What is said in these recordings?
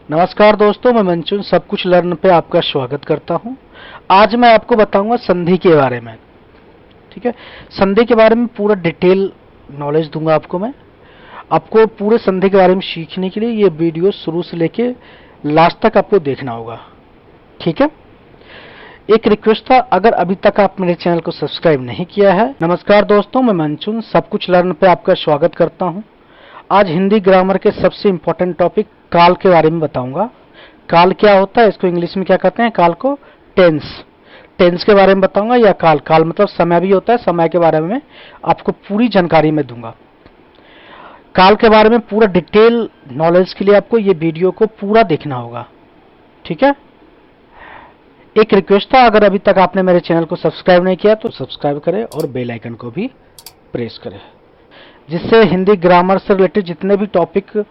नमस्कार दोस्तों, मैं मंचून सब कुछ लर्न पे आपका स्वागत करता हूं। आज मैं आपको बताऊंगा संधि के बारे में। ठीक है, संधि के बारे में पूरा डिटेल नॉलेज दूंगा आपको मैं। आपको पूरे संधि के बारे में सीखने के लिए ये वीडियो शुरू से लेके लास्ट तक आपको देखना होगा। ठीक है, एक रिक्वेस्ट था, अगर अभी तक आप मेरे चैनल को सब्सक्राइब नहीं किया है। नमस्कार दोस्तों, मैं मंचून सब कुछ लर्न पे आपका स्वागत करता हूं। आज हिंदी ग्रामर के सबसे इंपॉर्टेंट टॉपिक काल के बारे में बताऊंगा। काल क्या होता है, इसको इंग्लिश में क्या कहते हैं, काल को टेंस। टेंस के बारे में बताऊंगा, या काल, काल मतलब समय भी होता है, समय के बारे में आपको पूरी जानकारी मैं दूंगा। काल के बारे में पूरा डिटेल नॉलेज के लिए आपको ये वीडियो को पूरा देखना होगा। ठीक है, एक रिक्वेस्ट था, अगर अभी तक आपने मेरे चैनल को सब्सक्राइब नहीं किया तो सब्सक्राइब करें और बेल आइकन को भी प्रेस करें, जिससे हिंदी ग्रामर से रिलेटेड जितने भी टॉपिक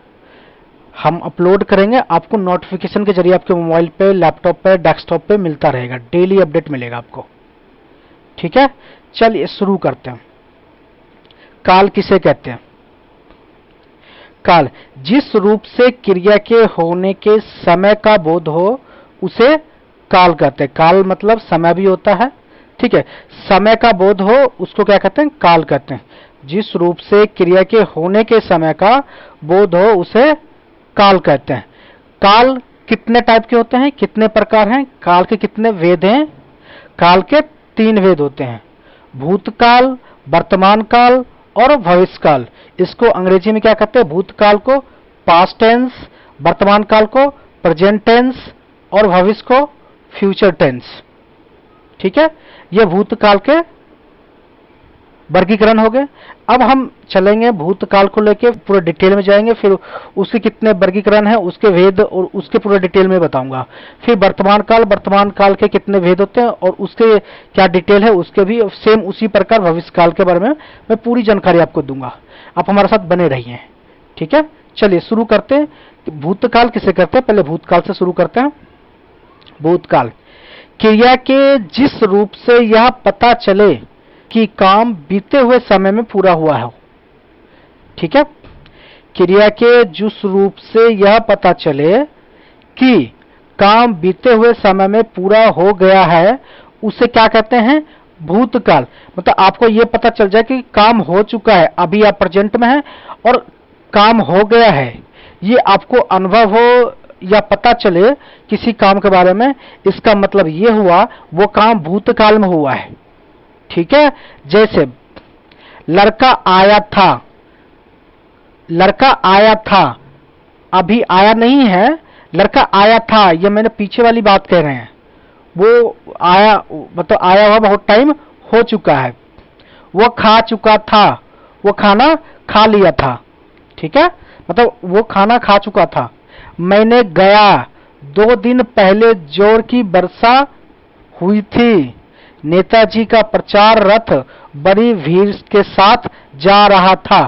हम अपलोड करेंगे आपको नोटिफिकेशन के जरिए आपके मोबाइल पे, लैपटॉप पे, डेस्कटॉप पे मिलता रहेगा। डेली अपडेट मिलेगा आपको। ठीक है, चलिए शुरू करते हैं। काल किसे कहते हैं? काल जिस रूप से क्रिया के होने के समय का बोध हो उसे काल कहते हैं। काल मतलब समय भी होता है। ठीक है, समय का बोध हो उसको क्या कहते हैं? काल कहते हैं। जिस रूप से क्रिया के होने के समय का बोध हो उसे काल कहते हैं। काल कितने टाइप के होते हैं, कितने प्रकार हैं? काल के कितने वेद हैं? काल के 3 वेद होते हैं, भूतकाल, वर्तमान काल और भविष्य काल। इसको अंग्रेजी में क्या कहते हैं? भूतकाल को पास्ट टेंस, वर्तमान काल को प्रेजेंट टेंस और भविष्य को फ्यूचर टेंस। ठीक है, ये भूतकाल के वर्गीकरण हो गए। अब हम चलेंगे भूतकाल को लेके पूरे डिटेल में जाएंगे, फिर उसके कितने वर्गीकरण हैं, उसके वेद और उसके पूरे डिटेल में बताऊंगा। फिर वर्तमान काल के कितने वेद होते हैं और उसके क्या डिटेल है, उसके भी सेम उसी प्रकार भविष्य काल के बारे में मैं पूरी जानकारी आपको दूंगा। आप हमारे साथ बने रहिए। ठीक है, चलिए शुरू करते हैं। भूतकाल किसे कहते हैं? पहले भूतकाल से शुरू करते हैं। भूतकाल क्रिया के जिस रूप से यह पता चले कि काम बीते हुए समय में पूरा हुआ है। ठीक है, क्रिया के जिस रूप से यह पता चले कि काम बीते हुए समय में पूरा हो गया है उसे क्या कहते हैं? भूतकाल। मतलब आपको यह पता चल जाए कि काम हो चुका है, अभी आप प्रेजेंट में हैं और काम हो गया है, ये आपको अनुभव हो या पता चले किसी काम के बारे में, इसका मतलब ये हुआ वो काम भूतकाल में हुआ है। ठीक है, जैसे लड़का आया था, लड़का आया था, अभी आया नहीं है, लड़का आया था, ये मैंने पीछे वाली बात कह रहे हैं। वो आया मतलब आया हुआ बहुत टाइम हो चुका है। वो खा चुका था, वो खाना खा लिया था। ठीक है, मतलब वो खाना खा चुका था। मैंने गया, 2 दिन पहले जोर की वर्षा हुई थी। नेताजी का प्रचार रथ बड़ी भीड़ के साथ जा रहा था।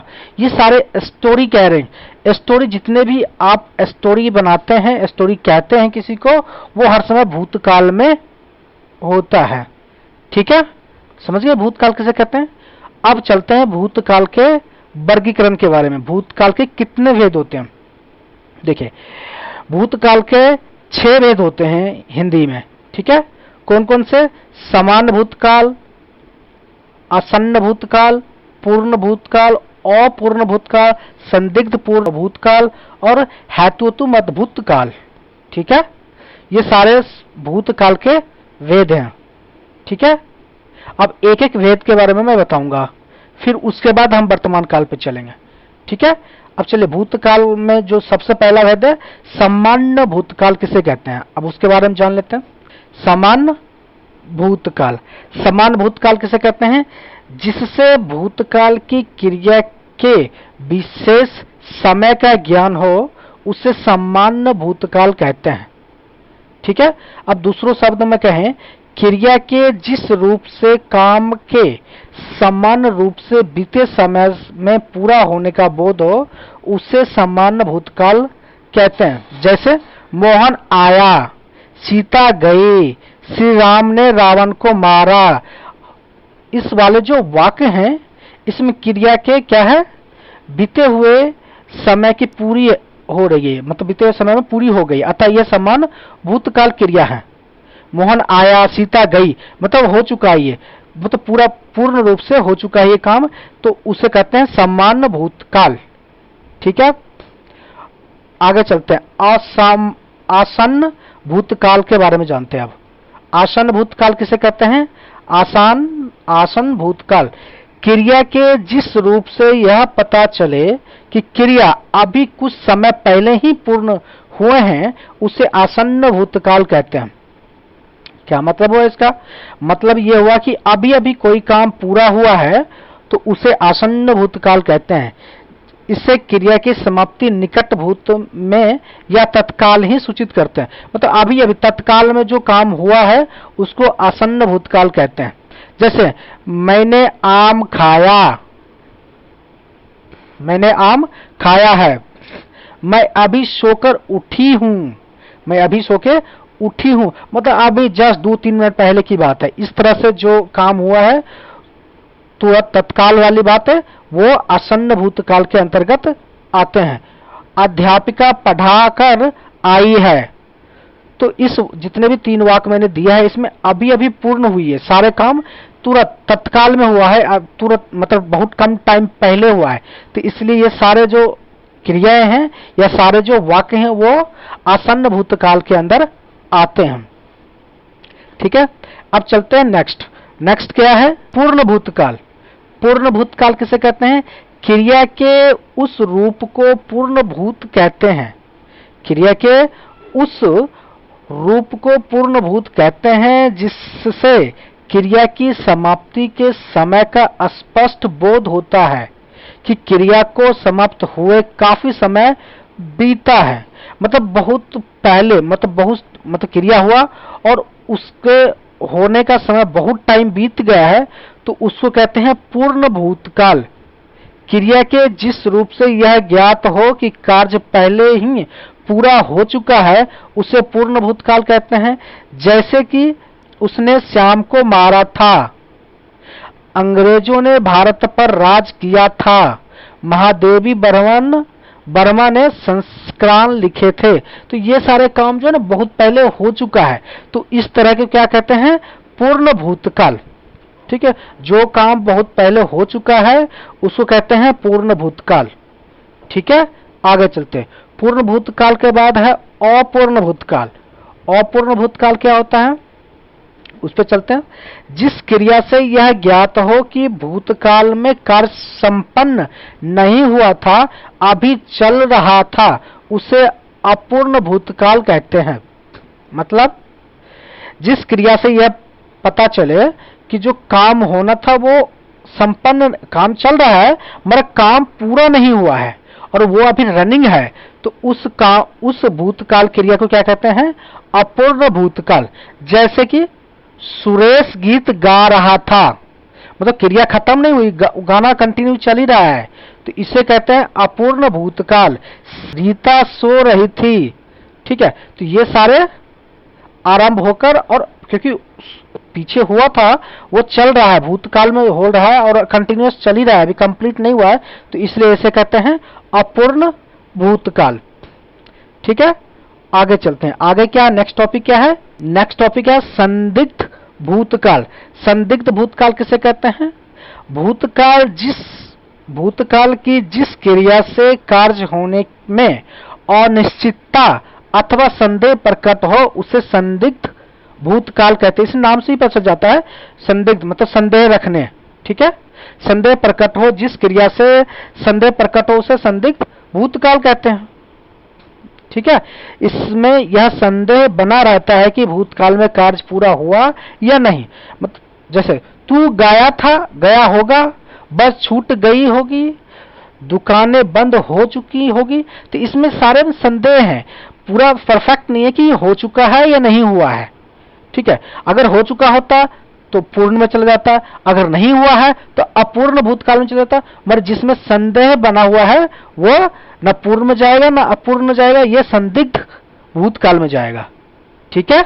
ये सारे स्टोरी कह रहे हैं। स्टोरी जितने भी आप स्टोरी बनाते हैं, स्टोरी कहते हैं किसी को, वो हर समय भूतकाल में होता है। ठीक है, समझ गए भूतकाल किसे कहते हैं? अब चलते हैं भूतकाल के वर्गीकरण के बारे में। भूतकाल के कितने भेद होते हैं? देखिए, भूतकाल के 6 भेद होते हैं हिंदी में। ठीक है, कौन कौन से? सामान्य भूतकाल, आसन्न भूतकाल, पूर्ण भूतकाल, अपूर्ण भूतकाल, संदिग्ध पूर्ण भूतकाल और हेतुमत भूतकाल। ठीक है, ये सारे भूतकाल के वेद हैं। ठीक है, अब एक एक वेद के बारे में मैं बताऊंगा, फिर उसके बाद हम वर्तमान काल पे चलेंगे। ठीक है, अब चलिए भूतकाल में जो सबसे पहला वेद है, सामान्य भूतकाल किसे कहते हैं, अब उसके बारे में जान लेते हैं। सामान्य भूतकाल, सामान्य भूतकाल किसे कहते हैं? जिससे भूतकाल की क्रिया के विशेष समय का ज्ञान हो उसे सामान्य भूतकाल कहते हैं। ठीक है, अब दूसरों शब्द में कहें, क्रिया के जिस रूप से काम के सामान्य रूप से बीते समय में पूरा होने का बोध हो उसे सामान्य भूतकाल कहते हैं। जैसे मोहन आया, सीता गई, श्री राम ने रावण को मारा। इस वाले जो वाक्य हैं इसमें क्रिया के क्या है? बीते हुए समय की पूरी हो रही है, मतलब बीते हुए समय में पूरी हो गई, अतः यह सम्मान भूतकाल क्रिया है। मोहन आया, सीता गई, मतलब हो चुका है ये, मतलब पूरा पूर्ण रूप से हो चुका है ये काम, तो उसे कहते हैं सम्मान भूतकाल। ठीक है, आगे चलते हैं। आसन्न भूतकाल के बारे में जानते हैं अब। आसन्न भूतकाल किसे कहते हैं? आसन्न भूतकाल क्रिया के जिस रूप से यह पता चले कि क्रिया अभी कुछ समय पहले ही पूर्ण हुए हैं, उसे आसन्न भूतकाल कहते हैं। क्या मतलब हुआ इसका? मतलब यह हुआ कि अभी अभी कोई काम पूरा हुआ है तो उसे आसन्न भूतकाल कहते हैं। इससे क्रिया की समाप्ति निकट भूत में या तत्काल ही सूचित करते हैं, मतलब अभी अभी तत्काल में जो काम हुआ है उसको आसन्न भूतकाल कहते हैं। जैसे मैंने आम खाया, मैंने आम खाया है। मैं अभी सोकर उठी हूं, मैं अभी सो के उठी हूं, मतलब अभी जस्ट 2-3 मिनट पहले की बात है। इस तरह से जो काम हुआ है तो तत्काल वाली बात है, वो आसन्न भूतकाल के अंतर्गत आते हैं। अध्यापिका पढ़ाकर आई है, तो इस जितने भी 3 वाक्य मैंने दिया है इसमें अभी अभी पूर्ण हुई है, सारे काम तुरंत तत्काल में हुआ है, तुरंत मतलब बहुत कम टाइम पहले हुआ है, तो इसलिए ये सारे जो क्रियाएं हैं या सारे जो वाक्य हैं वो आसन्न भूतकाल के अंदर आते हैं। ठीक है, अब चलते हैं नेक्स्ट क्या है? पूर्ण भूतकाल। पूर्ण भूतकाल किसे कहते हैं? क्रिया के उस रूप को पूर्ण भूत कहते हैं। क्रिया के उस रूप को पूर्ण भूत कहते हैं जिससे क्रिया की समाप्ति के समय का स्पष्ट बोध होता है कि क्रिया को समाप्त हुए काफी समय बीता है, मतलब बहुत पहले, मतलब क्रिया हुआ और उसके होने का समय बहुत टाइम बीत गया है, तो उसको कहते हैं पूर्ण भूतकाल। क्रिया के जिस रूप से यह ज्ञात हो कि कार्य पहले ही पूरा हो चुका है उसे पूर्ण भूतकाल कहते हैं। जैसे कि उसने श्याम को मारा था, अंग्रेजों ने भारत पर राज किया था, महादेवी वर्मा ने संस्करण लिखे थे, तो ये सारे काम जो है ना बहुत पहले हो चुका है, तो इस तरह के क्या कहते हैं? पूर्ण भूतकाल। ठीक है, जो काम बहुत पहले हो चुका है उसको कहते हैं पूर्ण भूतकाल। ठीक है, आगे चलते हैं। पूर्ण भूतकाल के बाद है अपूर्ण भूतकाल। अपूर्ण भूतकाल क्या होता है उस पर चलते हैं। जिस क्रिया से यह ज्ञात हो कि भूतकाल में कार्य संपन्न नहीं हुआ था, अभी चल रहा था, उसे अपूर्ण भूतकाल कहते हैं। मतलब जिस क्रिया से यह पता चले कि जो काम होना था वो संपन्न, काम चल रहा है मगर काम पूरा नहीं हुआ है और वो अभी रनिंग है, तो उस भूतकाल क्रिया को क्या कहते हैं? अपूर्ण भूतकाल। जैसे कि सुरेश गीत गा रहा था, मतलब क्रिया खत्म नहीं हुई, गाना कंटिन्यू चल ही रहा है, तो इसे कहते हैं अपूर्ण भूतकाल। रीता सो रही थी, ठीक है, तो ये सारे आरंभ होकर, और क्योंकि पीछे हुआ था वो चल रहा है, भूतकाल में हो रहा है और कंटिन्यूअस चल ही रहा है, अभी कंप्लीट नहीं हुआ है, तो इसलिए इसे कहते हैं अपूर्ण भूतकाल। ठीक है, आगे चलते हैं। आगे क्या नेक्स्ट टॉपिक क्या है? नेक्स्ट टॉपिक है संदिग्ध भूतकाल। संदिग्ध भूतकाल किसे कहते हैं? भूतकाल की जिस क्रिया से कार्य होने में अनिश्चितता अथवा संदेह प्रकट हो उसे संदिग्ध भूतकाल कहते हैं। इस नाम से ही पता चल जाता है, संदिग्ध मतलब संदेह रखने। ठीक है, संदेह प्रकट हो, जिस क्रिया से संदेह प्रकट हो उसे संदिग्ध भूतकाल कहते हैं। ठीक है, इसमें यह संदेह बना रहता है कि भूतकाल में कार्य पूरा हुआ या नहीं। मतलब जैसे तू गया था, गया होगा, बस छूट गई होगी, दुकानें बंद हो चुकी होगी, तो इसमें सारे में संदेह है, पूरा परफेक्ट नहीं है कि हो चुका है या नहीं हुआ है। ठीक है, अगर हो चुका होता तो पूर्ण में चला जाता, अगर नहीं हुआ है तो अपूर्ण भूतकाल में चला जाता, मगर जिसमें संदेह बना हुआ है वो न पूर्ण में जाएगा न अपूर्ण में जाएगा, यह संदिग्ध भूतकाल में जाएगा। ठीक है,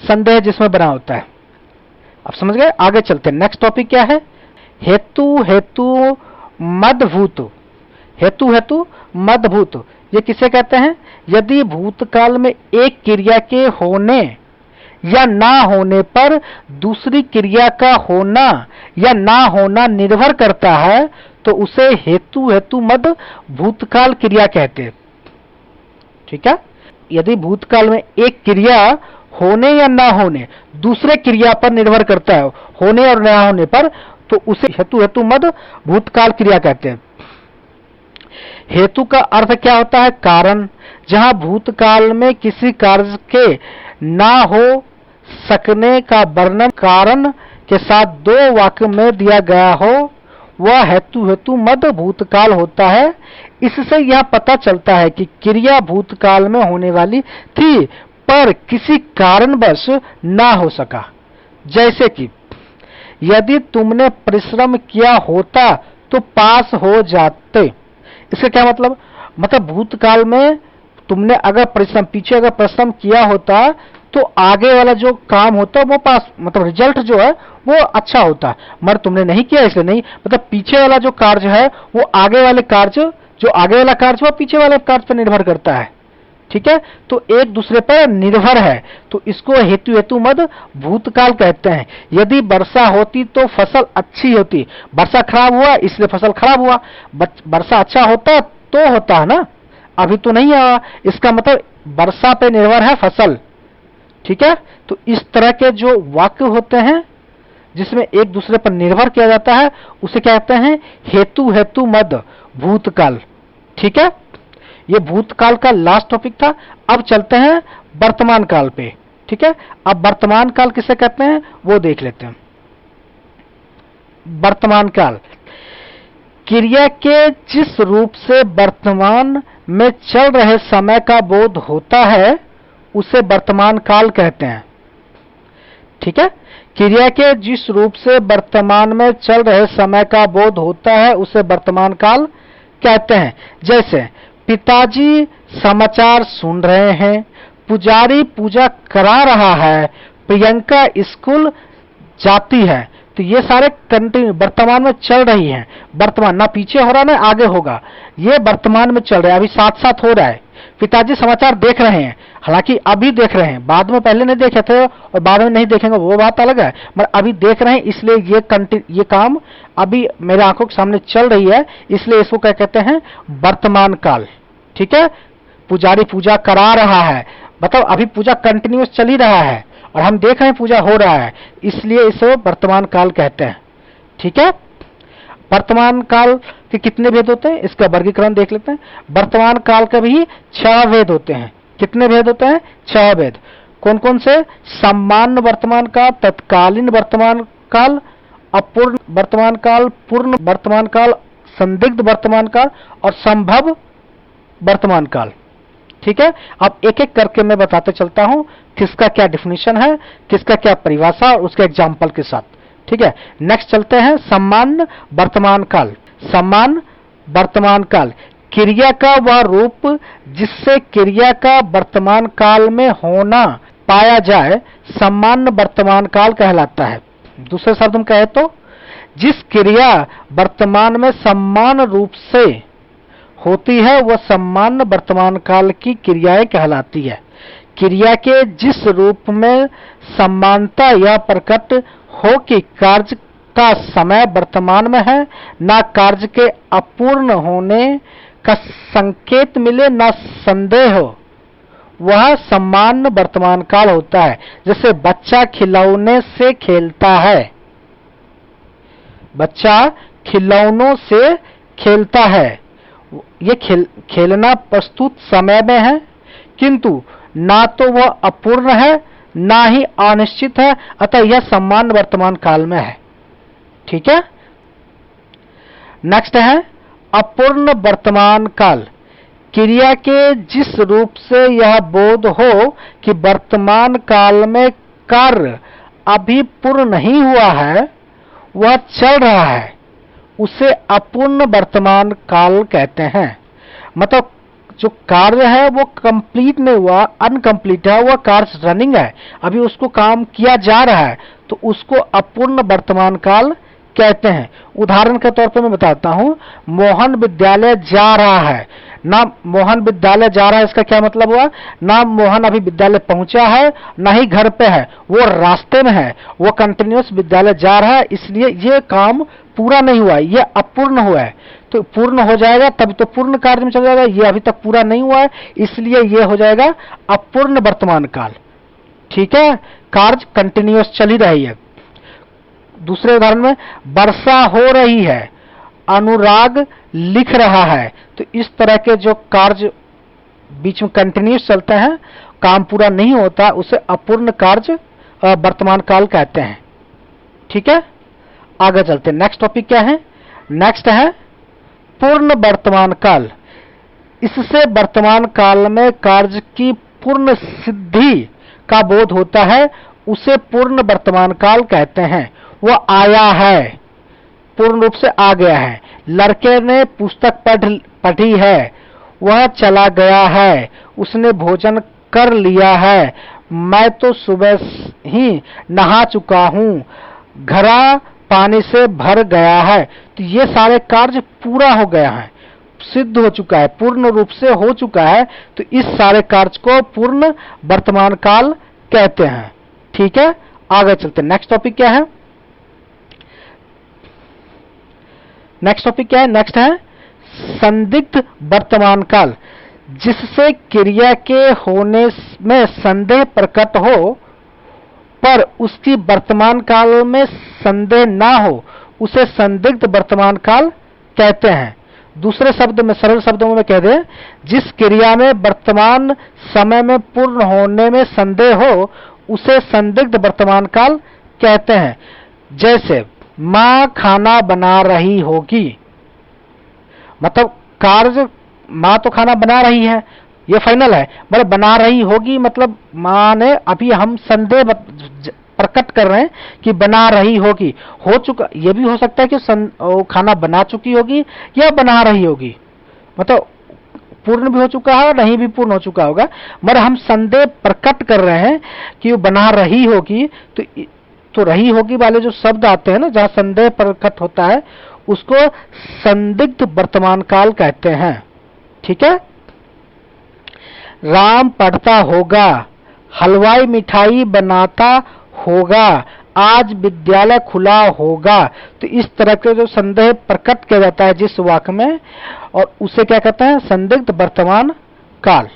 संदेह जिसमें बना होता है। अब समझ गए, आगे चलते हैं। नेक्स्ट टॉपिक क्या है? हेतु मदभूत। हेतु हेतु मद भूत, ये किसे कहते हैं? यदि भूतकाल में एक क्रिया के होने या ना होने पर दूसरी क्रिया का होना या ना होना निर्भर करता है तो उसे हेतु हेतु मद भूतकाल क्रिया कहते हैं। ठीक है, यदि भूतकाल में एक क्रिया होने या ना होने दूसरे क्रिया पर निर्भर करता है, होने और ना होने पर, तो उसे हेतु हेतु मद भूतकाल क्रिया कहते हैं। हेतु का अर्थ क्या होता है? कारण। जहां भूतकाल में किसी कार्य के ना हो सकने का वर्णन कारण के साथ दो वाक्य में दिया गया हो, वह हेतु हेतु मद भूतकाल होता है। इससे यह पता चलता है कि क्रिया भूतकाल में होने वाली थी पर किसी कारणवश ना हो सका। जैसे कि यदि तुमने परिश्रम किया होता तो पास हो जाते। इसका क्या मतलब? मतलब भूतकाल में तुमने अगर परिश्रम, पीछे अगर परिश्रम किया होता तो आगे वाला जो काम होता वो पास, मतलब रिजल्ट जो है वो अच्छा होता, मगर तुमने नहीं किया इसलिए नहीं। मतलब पीछे वाला जो कार्य है वो आगे वाले कार्य, जो आगे वाला कार्य वो पीछे वाले कार्य पर निर्भर करता है। ठीक है, तो एक दूसरे पर निर्भर है, तो इसको हेतु हेतु मद भूतकाल कहते हैं। यदि वर्षा होती तो फसल अच्छी होती, वर्षा खराब हुआ इसलिए फसल खराब हुआ। वर्षा अच्छा होता तो होता है ना, अभी तो नहीं आया, इसका मतलब वर्षा पे निर्भर है फसल। ठीक है, तो इस तरह के जो वाक्य होते हैं जिसमें एक दूसरे पर निर्भर किया जाता है उसे क्या कहते हैं? हेतु हेतु मद भूतकाल। ठीक है, ये भूतकाल का लास्ट टॉपिक था। अब चलते हैं वर्तमान काल पे। ठीक है, अब वर्तमान काल किसे कहते हैं वो देख लेते हैं। वर्तमान काल क्रिया के जिस रूप से वर्तमान में चल रहे समय का बोध होता है उसे वर्तमान काल कहते हैं। ठीक है, क्रिया के जिस रूप से वर्तमान में चल रहे समय का बोध होता है उसे वर्तमान काल कहते हैं। जैसे पिताजी समाचार सुन रहे हैं, पुजारी पूजा करा रहा है, प्रियंका स्कूल जाती है। तो ये सारे कंटिन्यू वर्तमान में चल रही हैं। वर्तमान, ना पीछे हो रहा ना आगे होगा, ये वर्तमान में चल रहा है, अभी साथ साथ हो रहा है। पिताजी समाचार देख रहे हैं, हालांकि अभी देख रहे हैं, बाद में पहले नहीं देखे थे और बाद में नहीं देखेंगे वो बात अलग है, मगर अभी देख रहे हैं इसलिए ये काम अभी मेरे आंखों के सामने चल रही है, इसलिए इसको क्या कहते हैं? वर्तमान काल। ठीक है, पुजारी पूजा करा रहा है, मतलब अभी पूजा कंटिन्यूस चल ही रहा है और हम देख रहे हैं पूजा हो रहा है, इसलिए इसे वर्तमान काल कहते हैं। ठीक है, वर्तमान काल के कितने भेद होते हैं इसका वर्गीकरण देख लेते हैं। वर्तमान काल के भी 6 भेद होते हैं। कितने भेद होते हैं? 6 भेद। कौन कौन से? सामान्य वर्तमान काल, तत्कालीन वर्तमान काल, अपूर्ण वर्तमान काल, पूर्ण वर्तमान काल, संदिग्ध वर्तमान काल और संभव वर्तमान काल। ठीक है, अब एक एक करके मैं बताते चलता हूं किसका क्या डिफिनीशन है, किसका क्या परिभाषा और उसके एग्जाम्पल के साथ। ठीक है, नेक्स्ट चलते हैं सामान्य वर्तमान काल। सामान्य वर्तमान काल क्रिया का वह रूप जिससे क्रिया का वर्तमान काल में होना पाया जाए सामान्य वर्तमान काल कहलाता है। दूसरे शब्द में कहे तो जिस क्रिया वर्तमान में समान रूप से होती है वह सामान्य वर्तमान काल की क्रियाएं कहलाती है। क्रिया के जिस रूप में समानता यह प्रकट हो कि कार्य का समय वर्तमान में है, ना कार्य के अपूर्ण होने का संकेत मिले ना संदेह हो, वह सामान्य वर्तमान काल होता है। जैसे बच्चा खिलौने से खेलता है, बच्चा खिलौनों से खेलता है, ये खेलना प्रस्तुत समय में है किंतु ना तो वह अपूर्ण है ना ही अनिश्चित है, अतः यह सामान्य वर्तमान काल में है। ठीक है, नेक्स्ट है अपूर्ण वर्तमान काल। क्रिया के जिस रूप से यह बोध हो कि वर्तमान काल में कार्य अभी पूर्ण नहीं हुआ है, वह चल रहा है, उसे अपूर्ण वर्तमान काल कहते हैं। मतलब जो कार्य है वो कंप्लीट नहीं हुआ, अनकंप्लीट है, वह कार्य रनिंग है, अभी उसको काम किया जा रहा है, तो उसको अपूर्ण वर्तमान काल कहते हैं। उदाहरण के तौर पर मैं बताता हूं, मोहन विद्यालय जा रहा है। ना मोहन विद्यालय जा रहा है, इसका क्या मतलब हुआ? ना मोहन अभी विद्यालय पहुंचा है, ना ही घर पे है, वो रास्ते में है, वो कंटिन्यूअस विद्यालय जा रहा है, इसलिए ये काम पूरा नहीं हुआ है, ये अपूर्ण हुआ है। तो पूर्ण हो जाएगा तब तो पूर्ण कार्य में चला जाएगा, ये अभी तक पूरा नहीं हुआ है, इसलिए ये हो जाएगा अपूर्ण वर्तमान काल। ठीक है, कार्य कंटिन्यूअस चल ही रही है। दूसरे उदाहरण में, वर्षा हो रही है, अनुराग लिख रहा है। तो इस तरह के जो कार्य बीच में कंटिन्यूअस चलते हैं, काम पूरा नहीं होता, उसे अपूर्ण कार्य वर्तमान काल कहते हैं। ठीक है, आगे चलते हैं। नेक्स्ट टॉपिक क्या है? नेक्स्ट है पूर्ण वर्तमान काल। इससे वर्तमान काल में कार्य की पूर्ण सिद्धि का बोध होता है, उसे पूर्ण वर्तमान काल कहते हैं। वह आया है, पूर्ण रूप से आ गया है। लड़के ने पुस्तक पढ़ी है, वह चला गया है, उसने भोजन कर लिया है, मैं तो सुबह ही नहा चुका हूं, घड़ा पानी से भर गया है। तो ये सारे कार्य पूरा हो गया है, सिद्ध हो चुका है, पूर्ण रूप से हो चुका है। तो इस सारे कार्य को पूर्ण वर्तमान काल कहते हैं। ठीक है, आगे चलते हैं। नेक्स्ट टॉपिक क्या है? नेक्स्ट है संदिग्ध वर्तमान काल। जिससे क्रिया के होने में संदेह प्रकट हो पर उसकी वर्तमान काल में संदेह ना हो, उसे संदिग्ध वर्तमान काल कहते हैं। दूसरे शब्द में, सरल शब्दों में कह दें, जिस क्रिया में वर्तमान समय में पूर्ण होने में संदेह हो, उसे संदिग्ध वर्तमान काल कहते हैं। जैसे मां खाना बना रही होगी, मतलब कार्य मां तो खाना बना रही है, ये फाइनल है, मतलब बना रही होगी मतलब मां ने, अभी हम संदेह प्रकट कर रहे हैं कि बना रही होगी, हो चुका, ये भी हो सकता है कि खाना बना चुकी होगी या बना रही होगी, मतलब पूर्ण भी हो चुका है और नहीं भी पूर्ण हो चुका होगा, मगर हम संदेह प्रकट कर रहे हैं कि वो बना रही होगी। तो रही होगी वाले जो शब्द आते हैं ना, जहां संदेह प्रकट होता है, उसको संदिग्ध वर्तमान काल कहते हैं। ठीक है, राम पढ़ता होगा, हलवाई मिठाई बनाता होगा, आज विद्यालय खुला होगा। तो इस तरह के जो संदेह प्रकट किया जाता है जिस वाक्य में, और उसे क्या कहते हैं? संदिग्ध वर्तमान काल।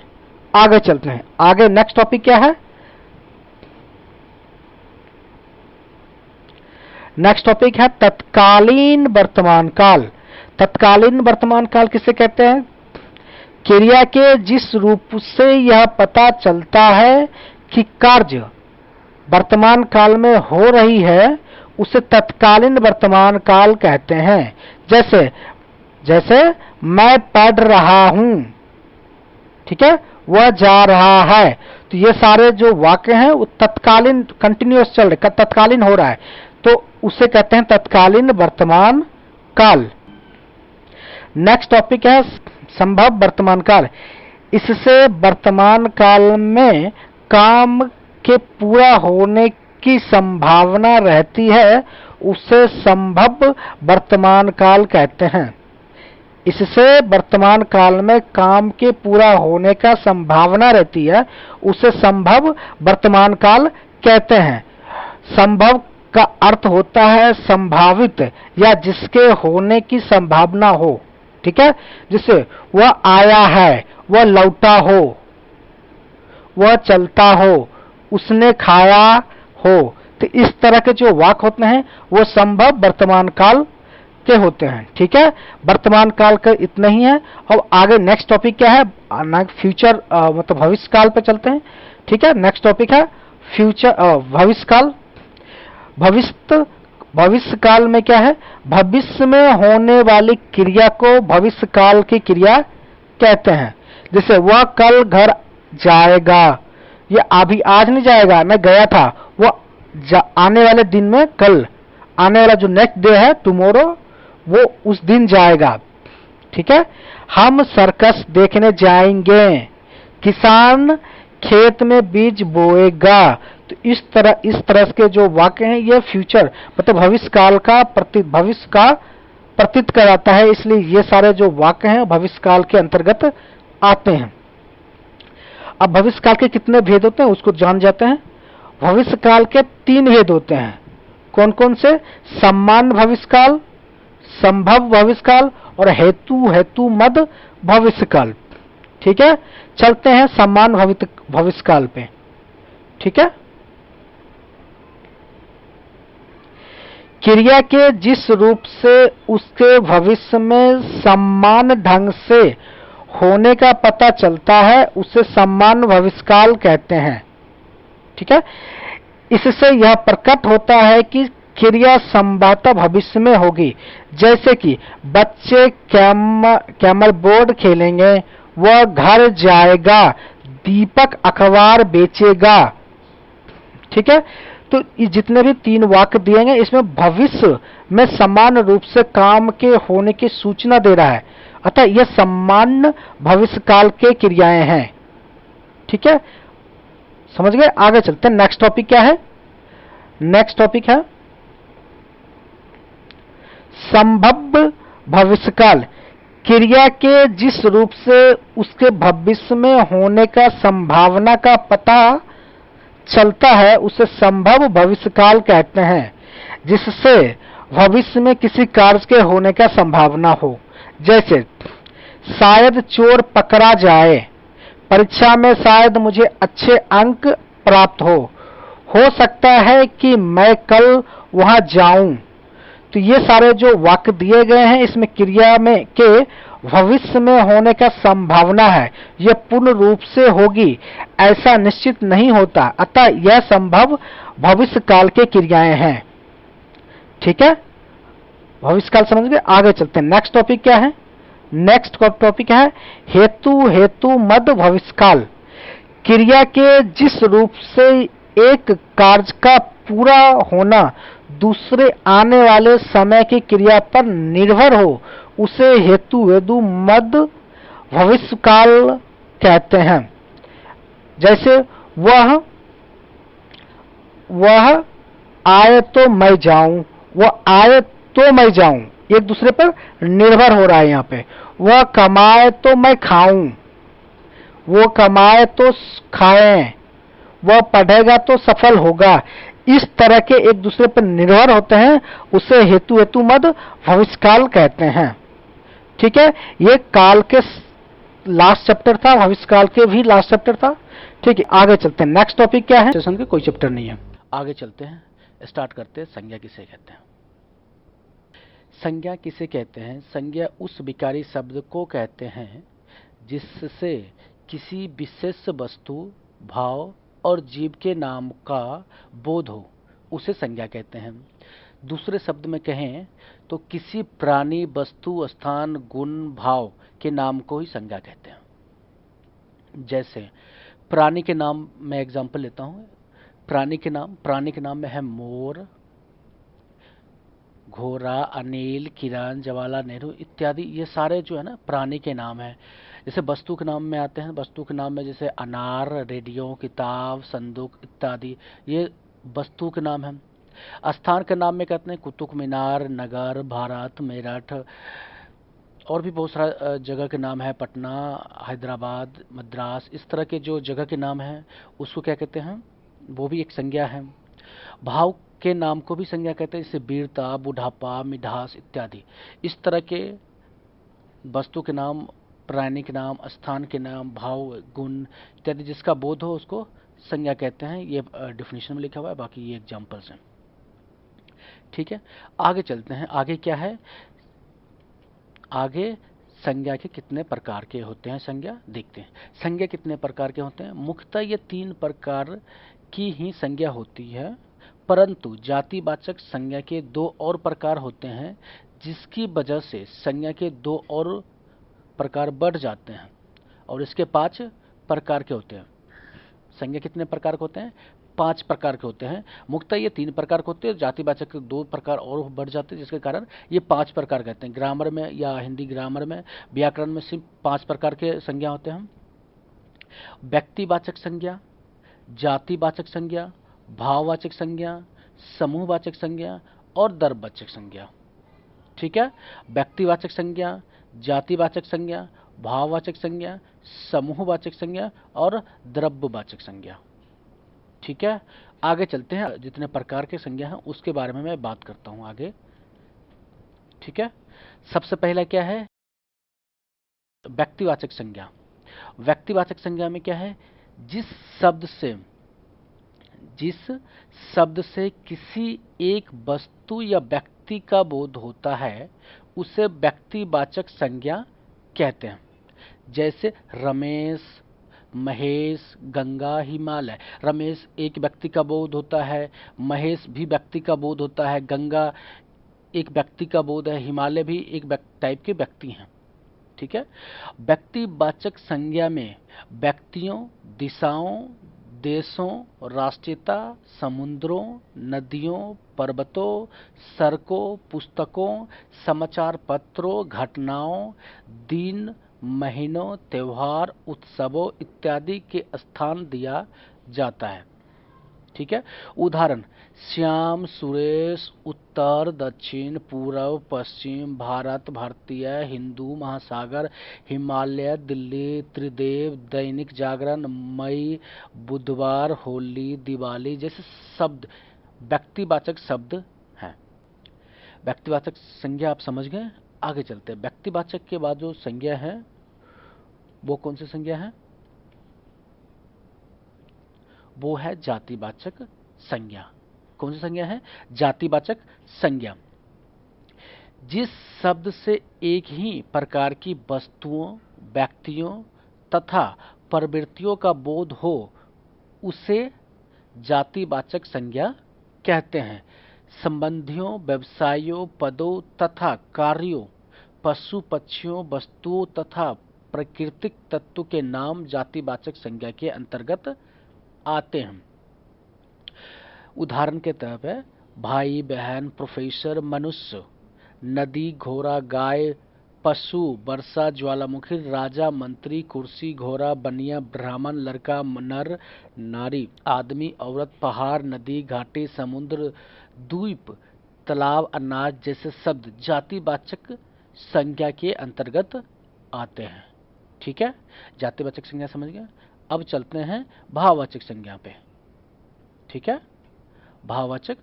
आगे चलते हैं। आगे नेक्स्ट टॉपिक क्या है? नेक्स्ट टॉपिक है तत्कालीन वर्तमान काल। तत्कालीन वर्तमान काल किसे कहते हैं? क्रिया के जिस रूप से यह पता चलता है कि कार्य वर्तमान काल में हो रही है, उसे तत्कालीन वर्तमान काल कहते हैं। जैसे मैं पढ़ रहा हूं, ठीक है, वह जा रहा है। तो ये सारे जो वाक्य हैं वो तत्कालीन, कंटिन्यूअस चल रहे, तत्कालीन हो रहा है, तो उसे कहते हैं तत्कालीन वर्तमान काल। नेक्स्ट टॉपिक है संभव वर्तमान काल। इससे वर्तमान काल में काम के पूरा होने की संभावना रहती है, उसे संभव वर्तमान काल कहते हैं। इससे वर्तमान काल में काम के पूरा होने का संभावना रहती है, उसे संभव वर्तमान काल कहते हैं। संभव का अर्थ होता है संभावित या जिसके होने की संभावना हो। ठीक है, जिससे वह आया है, वह लौटा हो, वह चलता हो, उसने खाया हो। तो इस तरह के जो वाक्य होते हैं वो संभव वर्तमान काल के होते हैं। ठीक है, वर्तमान काल का इतना ही है। अब आगे नेक्स्ट टॉपिक क्या है? फ्यूचर मतलब भविष्य काल पे चलते हैं। ठीक है, नेक्स्ट टॉपिक है फ्यूचर भविष्य काल। भविष्य काल में क्या है? भविष्य में होने वाली क्रिया को भविष्य काल की क्रिया कहते हैं। जैसे वह कल घर जाएगा, ये अभी आज नहीं जाएगा, मैं गया था, वो आने वाले दिन में, कल आने वाला जो नेक्स्ट डे है, टुमारो, वो उस दिन जाएगा। ठीक है, हम सर्कस देखने जाएंगे। किसान खेत में बीज बोएगा। तो इस तरह के जो वाक्य हैं ये फ्यूचर मतलब भविष्य काल का भविष्य का प्रतीत कराता है, इसलिए ये सारे जो वाक्य हैं भविष्य काल के अंतर्गत आते हैं। अब भविष्य काल के कितने भेद होते हैं उसको जान जाते हैं। भविष्य काल के 3 भेद होते हैं। कौन कौन से? सम्मान भविष्य काल, संभव भविष्य काल और हेतु मद भविष्य काल। ठीक है, चलते हैं सम्मान भविष्य काल पे। ठीक है, क्रिया के जिस रूप से उसके भविष्य में सम्मान ढंग से होने का पता चलता है उसे सम्मान भविष्यकाल कहते हैं। ठीक है, इससे यह प्रकट होता है कि क्रिया संभवतः भविष्य में होगी। जैसे कि बच्चे कैमल बोर्ड खेलेंगे, वह घर जाएगा, दीपक अखबार बेचेगा। ठीक है, तो ये जितने भी 3 वाक्य दिए गए इसमें भविष्य में समान रूप से काम के होने की सूचना दे रहा है, अतः यह समान भविष्य काल के क्रियाएं हैं। ठीक है, समझ गए? आगे चलते हैं। नेक्स्ट टॉपिक क्या है? नेक्स्ट टॉपिक है संभव भविष्यकाल। क्रिया के जिस रूप से उसके भविष्य में होने का संभावना का पता चलता है उसे संभव भविष्यकाल कहते हैं, जिससे भविष्य में किसी कार्य के होने का संभावना हो। जैसे शायद चोर पकड़ा जाए, परीक्षा में शायद मुझे अच्छे अंक प्राप्त हो सकता है कि मैं कल वहां जाऊं। तो ये सारे जो वाक्य दिए गए हैं इसमें क्रिया में के भविष्य में होने का संभावना है, यह पूर्ण रूप से होगी ऐसा निश्चित नहीं होता, अतः यह संभव भविष्य काल के क्रियाएं हैं। ठीक है, भविष्य काल समझ गए? आगे चलते हैं। नेक्स्ट टॉपिक क्या है? नेक्स्ट टॉपिक है हेतु मद भविष्य काल। क्रिया के जिस रूप से एक कार्य का पूरा होना दूसरे आने वाले समय की क्रिया पर निर्भर हो उसे हेतु मद भविष्य काल कहते हैं। जैसे वह आए तो मैं जाऊं, वह आए तो मैं जाऊं, एक दूसरे पर निर्भर हो रहा है यहाँ पे। वह कमाए तो मैं खाऊं, वो कमाए तो खाएं, वह पढ़ेगा तो सफल होगा। इस तरह के एक दूसरे पर निर्भर होते हैं, उसे हेतु मद भविष्यकाल कहते हैं। ठीक है, ये काल के लास्ट चैप्टर था, भविष्यकाल के भी लास्ट चैप्टर था। ठीक है, आगे चलते हैं। नेक्स्ट टॉपिक क्या है? सेशन के कोई चैप्टर नहीं है। आगे चलते हैं, स्टार्ट करते हैं। संज्ञा किसे कहते हैं? संज्ञा किसे कहते हैं? संज्ञा उस विकारी शब्द को कहते हैं जिससे किसी विशेष वस्तु, भाव और जीव के नाम का बोध हो, उसे संज्ञा कहते हैं। दूसरे शब्द में कहें तो किसी प्राणी, वस्तु, स्थान, गुण, भाव के नाम को ही संज्ञा कहते हैं। जैसे प्राणी के नाम में एग्जांपल लेता हूं। प्राणी के नाम में है मोर, घोड़ा, अनिल, किरण, जवाहरलाल नेहरू इत्यादि। ये सारे जो है ना प्राणी के नाम है। जैसे वस्तु के नाम में आते हैं, वस्तु के नाम में जैसे अनार, रेडियो, किताब, संदूक इत्यादि, ये वस्तु के नाम है। स्थान के नाम में कहते हैं कुतुब मीनार, नगर, भारत, मेरठ, और भी बहुत सारा जगह के नाम है, पटना, हैदराबाद, मद्रास, इस तरह के जो जगह के नाम हैं उसको क्या कहते हैं? वो भी एक संज्ञा है। भाव के नाम को भी संज्ञा कहते हैं, जैसे वीरता, बुढ़ापा, मिठास इत्यादि। इस तरह के वस्तु के नाम, प्राणी के नाम, स्थान के नाम, भाव, गुण इत्यादि जिसका बोध हो उसको संज्ञा कहते हैं। ये डिफिनेशन में लिखा हुआ है, बाकी ये एग्जाम्पल्स हैं। ठीक है, आगे चलते हैं। आगे क्या है? आगे संज्ञा के कितने प्रकार के होते हैं संज्ञा देखते हैं। संज्ञा कितने प्रकार के होते हैं? मुख्यतः ये 3 प्रकार की ही संज्ञा होती है, परंतु जातिवाचक संज्ञा के 2 और प्रकार होते हैं, जिसकी वजह से संज्ञा के 2 और प्रकार बढ़ जाते हैं, और इसके 5 प्रकार के होते हैं। संज्ञा कितने प्रकार के होते हैं? 5 प्रकार के होते हैं। मुख्यतः ये 3 प्रकार के होते हैं, जातिवाचक के 2 प्रकार और बढ़ जाते हैं, जिसके कारण ये 5 प्रकार कहते हैं। ग्रामर में या हिंदी ग्रामर में, व्याकरण में सिर्फ 5 प्रकार के संज्ञा होते हैं। व्यक्तिवाचक संज्ञा, जातिवाचक संज्ञा, भाववाचक संज्ञा, समूहवाचक संज्ञा और द्रव्यवाचक संज्ञा। ठीक है, व्यक्तिवाचक संज्ञा, जातिवाचक संज्ञा, भाववाचक संज्ञा, समूहवाचक संज्ञा और द्रव्यवाचक संज्ञा। ठीक है, आगे चलते हैं, जितने प्रकार के संज्ञा हैं उसके बारे में मैं बात करता हूं आगे। ठीक है, सबसे पहला क्या है, व्यक्तिवाचक संज्ञा। व्यक्तिवाचक संज्ञा में क्या है, जिस शब्द से किसी एक वस्तु या व्यक्ति का बोध होता है उसे व्यक्तिवाचक संज्ञा कहते हैं। जैसे रमेश, महेश, गंगा, हिमालय। रमेश एक व्यक्ति का बोध होता है, महेश भी व्यक्ति का बोध होता है, गंगा एक व्यक्ति का बोध है, हिमालय भी एक टाइप के व्यक्ति हैं। ठीक है, व्यक्तिवाचक संज्ञा में व्यक्तियों, दिशाओं, देशों, राष्ट्रीयता, समुद्रों, नदियों, पर्वतों, सड़कों, पुस्तकों, समाचार पत्रों, घटनाओं, दिन, महीनों, त्योहार, उत्सवों इत्यादि के स्थान दिया जाता है। ठीक है, उदाहरण, श्याम, सुरेश, उत्तर, दक्षिण, पूर्व, पश्चिम, भारत, भारतीय, हिंदू महासागर, हिमालय, दिल्ली, त्रिदेव, दैनिक जागरण, मई, बुधवार, होली, दिवाली जैसे शब्द व्यक्तिवाचक शब्द हैं। व्यक्तिवाचक संज्ञा आप समझ गए। आगे चलते हैं, व्यक्तिवाचक के बाद जो संज्ञा है वो कौन सी संज्ञा है, वो है जातिवाचक संज्ञा। कौन सी संज्ञा है, जातिवाचक संज्ञा। जिस शब्द से एक ही प्रकार की वस्तुओं, व्यक्तियों तथा प्रवृत्तियों का बोध हो उसे जातिवाचक संज्ञा कहते हैं। संबंधियों, व्यवसायों, पदों तथा कार्यों, पशु पक्षियों, वस्तुओं तथा प्राकृतिक तत्व के नाम जातिवाचक संज्ञा के अंतर्गत आते हैं। उदाहरण के तौर पर भाई, बहन, प्रोफेसर, मनुष्य, नदी, घोड़ा, गाय, पशु, वर्षा, ज्वालामुखी, राजा, मंत्री, कुर्सी, घोड़ा, बनिया, ब्राह्मण, लड़का, नर, नारी, आदमी, औरत, पहाड़, नदी, घाटी, समुद्र, द्वीप, तालाब, अनाज जैसे शब्द जातिवाचक संज्ञा के अंतर्गत आते हैं। ठीक है, जातिवाचक संज्ञा समझ गए। अब चलते हैं भाववाचक संज्ञा पे। ठीक है, भाववाचक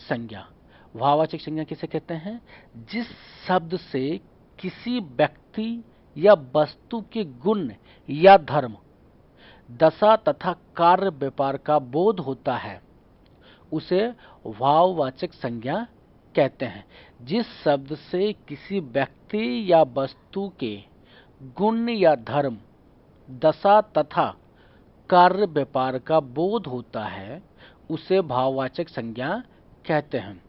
संज्ञा। भाववाचक संज्ञा किसे कहते हैं, जिस शब्द से किसी व्यक्ति या वस्तु के गुण या धर्म, दशा तथा कार्य व्यापार का बोध होता है उसे भाववाचक संज्ञा कहते हैं। जिस शब्द से किसी व्यक्ति या वस्तु के गुण या धर्म, दशा तथा कार्य व्यापार का बोध होता है उसे भाववाचक संज्ञा कहते हैं।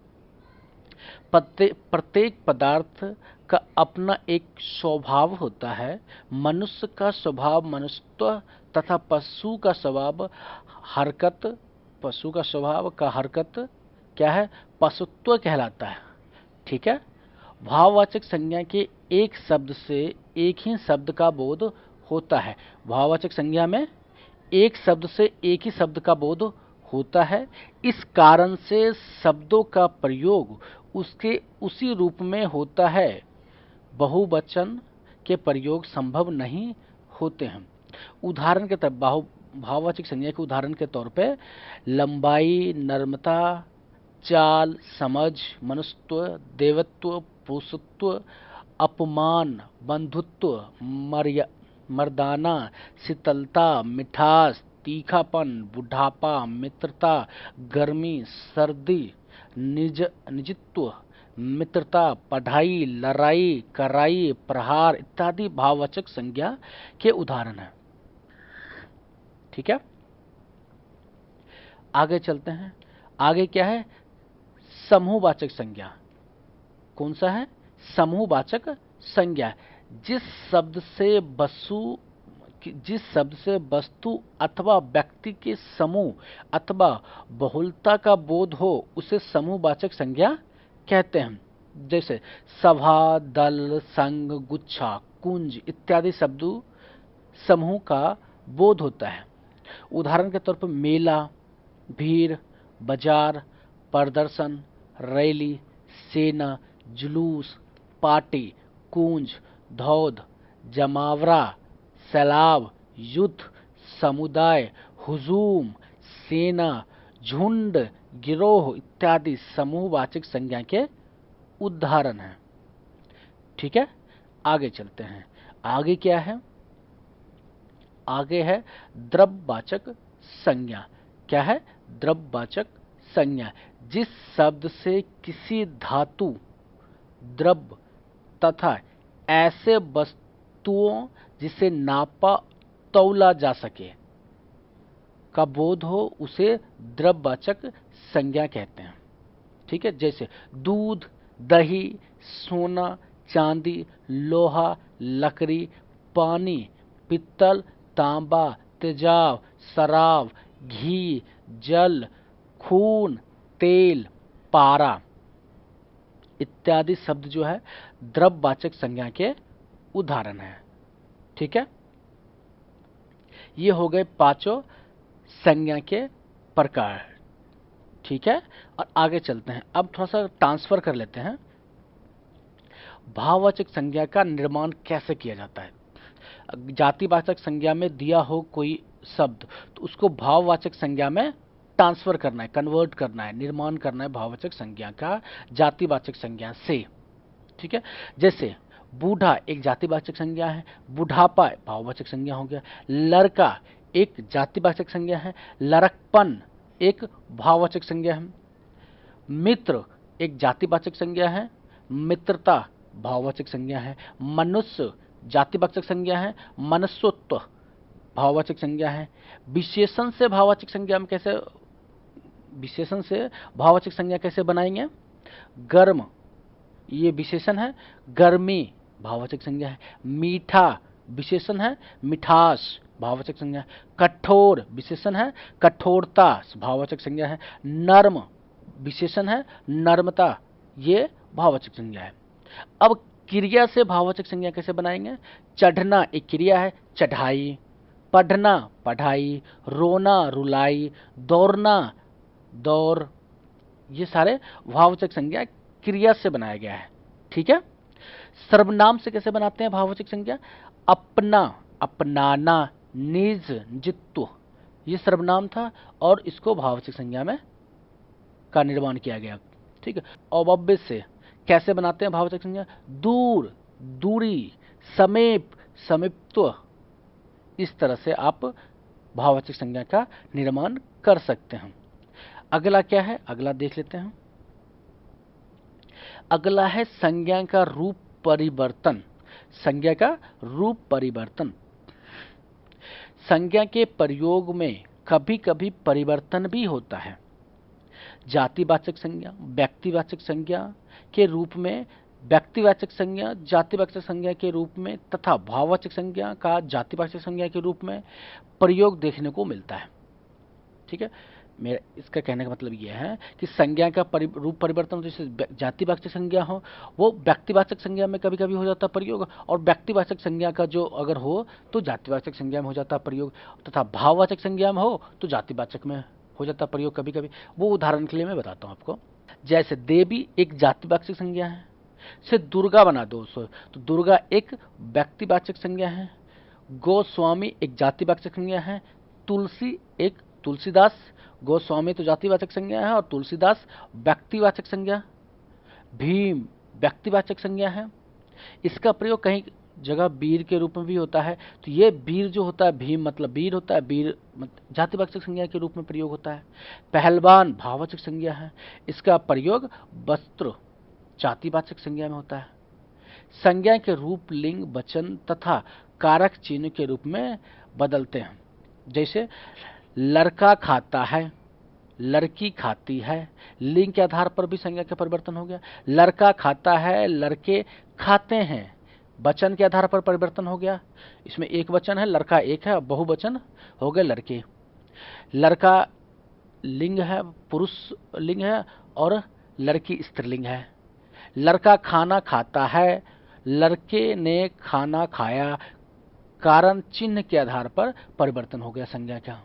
प्रत्येक पदार्थ का अपना एक स्वभाव होता है। मनुष्य का स्वभाव मनुष्यत्व तथा पशु का स्वभाव हरकत क्या है, पशुत्व कहलाता है। ठीक है, भाववाचक संज्ञा के एक शब्द से एक ही शब्द का बोध होता है। भाववाचक संज्ञा में एक शब्द से एक ही शब्द का बोध होता है। इस कारण से शब्दों का प्रयोग उसके उसी रूप में होता है, बहुवचन के प्रयोग संभव नहीं होते हैं। उदाहरण के तौर भाववाचक संज्ञा के उदाहरण के तौर पे लंबाई, नम्रता, चाल, समझ, मनुष्यत्व, देवत्व, पुरुषत्व, अपमान, बंधुत्व, मर्दाना, शीतलता, मिठास, तीखापन, बुढ़ापा, मित्रता, गर्मी, सर्दी, निजत्व, मित्रता, पढ़ाई, लड़ाई, कराई, प्रहार इत्यादि भाववाचक संज्ञा के उदाहरण हैं। ठीक है, आगे चलते हैं। आगे क्या है, समूहवाचक संज्ञा। कौन सा है, समूहवाचक संज्ञा। जिस शब्द से वस्तु अथवा व्यक्ति के समूह अथवा बहुलता का बोध हो उसे समूहवाचक संज्ञा कहते हैं। जैसे सभा, दल, संघ, गुच्छा, कुंज इत्यादि शब्द समूह का बोध होता है। उदाहरण के तौर पर मेला, भीड़, बाजार, प्रदर्शन, रैली, सेना, जुलूस, पार्टी, कूंज, धौध, जमावड़ा, सैलाब, युद्ध, समुदाय, हुजूम, सेना, झुंड, गिरोह इत्यादि समूहवाचक संज्ञा के उदाहरण हैं। ठीक है, आगे चलते हैं। आगे क्या है? आगे है द्रव्यवाचक संज्ञा। क्या है? द्रव्यवाचक संज्ञा। जिस शब्द से किसी धातु, द्रव्य तथा ऐसे वस्तुओं जिसे नापा तौला जा सके का बोध हो, उसे द्रव्यवाचक संज्ञा कहते हैं। ठीक है, जैसे दूध, दही, सोना, चांदी, लोहा, लकड़ी, पानी, पित्तल, तांबा, तेजाब, शराब, घी, जल, खून, तेल, पारा इत्यादि शब्द जो है द्रव्यवाचक संज्ञा के उदाहरण हैं। ठीक है, ये हो गए पांचों संज्ञा के प्रकार। ठीक है, और आगे चलते हैं। अब थोड़ा सा ट्रांसफर कर लेते हैं। भाववाचक संज्ञा का निर्माण कैसे किया जाता है? जातिवाचक संज्ञा में दिया हो कोई शब्द तो उसको भाववाचक संज्ञा में ट्रांसफर करना है, कन्वर्ट करना है, निर्माण करना है भाववाचक संज्ञा का जातिवाचक संज्ञा से। ठीक है, जैसे बूढ़ा एक जातिवाचक संज्ञा है, बुढ़ापा भाववाचक संज्ञा हो गया। लड़का एक जातिवाचक संज्ञा है, लड़कपन एक भाववाचक संज्ञा है। मित्र एक जातिवाचक संज्ञा है, मित्रता भाववाचक संज्ञा है। मनुष्य जातिवाचक संज्ञा है, मनुष्यत्व भाववाचक संज्ञा है। विशेषण से भाववाचक संज्ञा में कैसे, विशेषण से भाववाचक संज्ञा कैसे बनाएंगे? गर्म ये विशेषण है, गर्मी भाववाचक संज्ञा है। मीठा विशेषण है, मिठास भाववाचक संज्ञा है। कठोर विशेषण है, कठोरता भाववाचक संज्ञा है। नर्म विशेषण है, नर्मता ये भाववाचक संज्ञा है। अब क्रिया से भाववाचक संज्ञा कैसे बनाएंगे? चढ़ना एक क्रिया है, चढ़ाई। पढ़ना पढ़ाई। रोना रुलाई। दौड़ना दौड़। ये सारे भाववाचक संज्ञा क्रिया से बनाया गया है। ठीक है, सर्वनाम से कैसे बनाते हैं भाववाचक संज्ञा? अपना, अपनाना, निज, निजित्व ये सर्वनाम था और इसको भाववाचक संज्ञा में का निर्माण किया गया। ठीक है, अव्यय से कैसे बनाते हैं भाववाचक संज्ञा? दूर, दूरी, समीप, समीपत्व। इस तरह से आप भाववाचक संज्ञा का निर्माण कर सकते हैं। अगला क्या है? अगला देख लेते हैं। अगला है संज्ञा का रूप परिवर्तन। संज्ञा का रूप परिवर्तन। संज्ञा के प्रयोग में कभी कभी परिवर्तन भी होता है। जातिवाचक संज्ञा व्यक्तिवाचक संज्ञा के रूप में, व्यक्तिवाचक संज्ञा जातिवाचक संज्ञा के रूप में तथा भाववाचक संज्ञा का जातिवाचक संज्ञा के रूप में प्रयोग देखने को मिलता है। ठीक है, मेरा इसका कहने का मतलब यह है कि संज्ञा का रूप परिवर्तन, जैसे जातिवाचक संज्ञा हो वो व्यक्तिवाचक संज्ञा में कभी कभी हो जाता है प्रयोग, और व्यक्तिवाचक संज्ञा का जो अगर हो तो जातिवाचक संज्ञा में हो जाता है प्रयोग, तथा भाववाचक संज्ञा में हो तो जातिवाचक में हो जाता है प्रयोग कभी कभी। वो उदाहरण के लिए मैं बताता हूँ आपको। जैसे देवी एक जातिवाचक संज्ञा है, से दुर्गा बना दो तो दुर्गा एक व्यक्तिवाचक संज्ञा है। गोस्वामी एक जातिवाचक संज्ञा है। तुलसी एक तुलसीदास, गोस्वामी तो जातिवाचक संज्ञा है और तुलसीदास व्यक्तिवाचक संज्ञा। भीम व्यक्तिवाचक संज्ञा है। इसका प्रयोग कहीं जगह वीर के रूप में भी होता है, तो ये वीर जो होता है, भीम मतलब वीर होता है, वीर जातिवाचक संज्ञा के रूप में प्रयोग होता है। पहलवान भाववाचक संज्ञा है, इसका प्रयोग वस्त्र जातिवाचक संज्ञा में होता है। संज्ञा के रूप लिंग, वचन तथा कारक चिन्ह के रूप में बदलते हैं। जैसे लड़का खाता है, लड़की खाती है। लिंग के आधार पर भी संज्ञा का परिवर्तन हो गया। लड़का खाता है, लड़के खाते हैं। वचन के आधार पर परिवर्तन हो गया। इसमें एक वचन है, लड़का एक है, बहुवचन हो गए लड़के। लड़का लिंग है, पुरुष लिंग है, और लड़की स्त्रीलिंग है। लड़का खाना खाता है, लड़के ने खाना खाया। कारण चिन्ह के आधार पर परिवर्तन हो गया संज्ञा का।